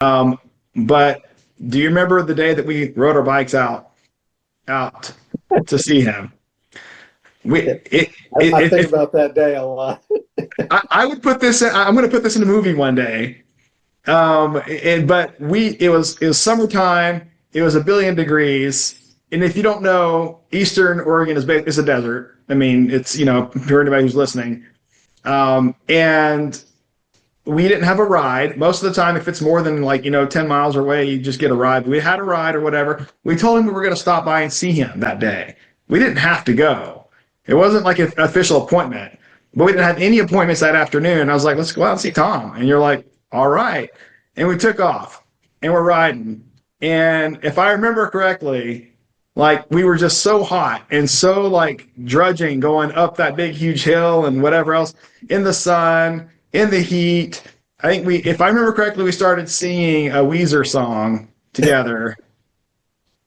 But do you remember the day that we rode our bikes out to see him? We Yeah, it, I think if about that day a lot. I would put this in, I'm going to put this in a movie one day. But it was summertime. It was 1 billion degrees. And if you don't know, Eastern Oregon is a desert. I mean, it's, for anybody who's listening. And we didn't have a ride. Most of the time, if it's more than 10 miles away, you just get a ride. We had a ride or whatever. We told him we were going to stop by and see him that day. We didn't have to go. It wasn't like an official appointment, but we didn't have any appointments that afternoon. I was like, let's go out and see Tom. And you're like, all right. And we took off and we're riding. And if I remember correctly, like we were just so hot and so like drudging going up that big, huge hill and whatever else in the sun, in the heat. I think if I remember correctly, we started singing a Weezer song together.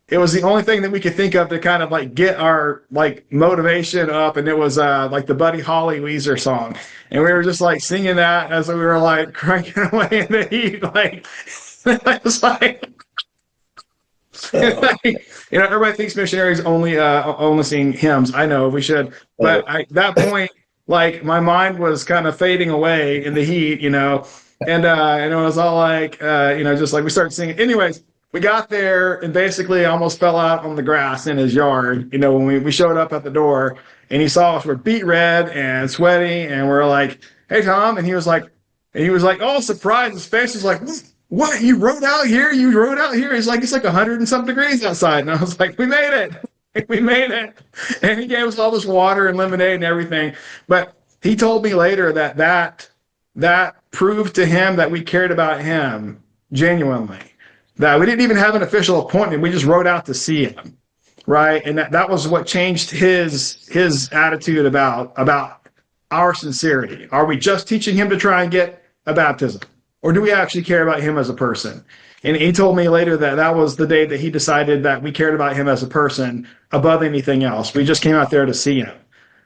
It was the only thing that we could think of to kind of like get our like motivation up, and it was like the Buddy Holly Weezer song, and we were just like singing that as we were like cranking away in the heat, like it was like, Oh, everybody thinks missionaries only sing hymns. I know we should, but oh. at that point, like my mind was kind of fading away in the heat, and it was all like, just like we started singing. Anyways, we got there and basically almost fell out on the grass in his yard. When we showed up at the door and he saw us, we're beet red and sweaty, and we're like, "Hey, Tom," and he was like, "Oh, surprised!" His face was like, "What? You rode out here? You rode out here?" He's like, "It's like 100 and some degrees outside," and I was like, "We made it." We made it. And he gave us all this water and lemonade and everything. But he told me later that proved to him that we cared about him genuinely. That we didn't even have an official appointment. We just rode out to see him. Right. And that was what changed his attitude about our sincerity. Are we just teaching him to try and get a baptism? Or do we actually care about him as a person? And he told me later that that was the day that he decided that we cared about him as a person above anything else. We just came out there to see him.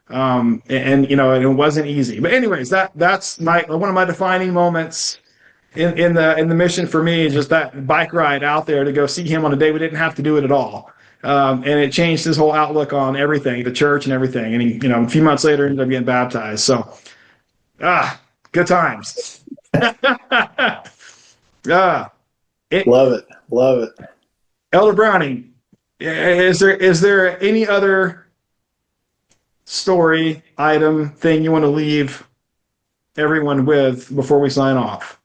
And it wasn't easy. But anyways, that's one of my defining moments in the mission for me, is just that bike ride out there to go see him on a day we didn't have to do it at all. And it changed his whole outlook on everything, the church and everything. And he, a few months later ended up getting baptized. So, good times. Ah, it, Love it. Love it. Elder Browning, is there any other story, item, thing you want to leave everyone with before we sign off?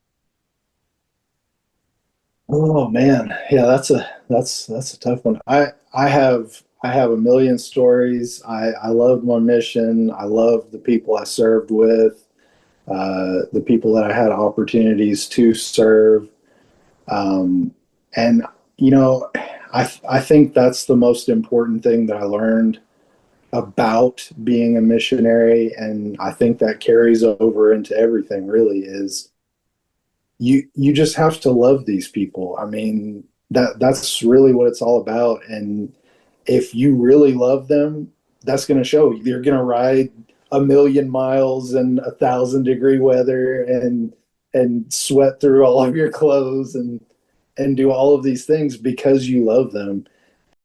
Oh man. Yeah, that's a tough one. I have a million stories. I loved my mission. I love the people I served with, the people that I had opportunities to serve. And you know, I think that's the most important thing that I learned about being a missionary, and I think that carries over into everything. Really, is you just have to love these people. I mean, that's really what it's all about. And if you really love them, that's going to show. You're going to ride 1 million miles in 1,000-degree weather and sweat through all of your clothes and do all of these things because you love them.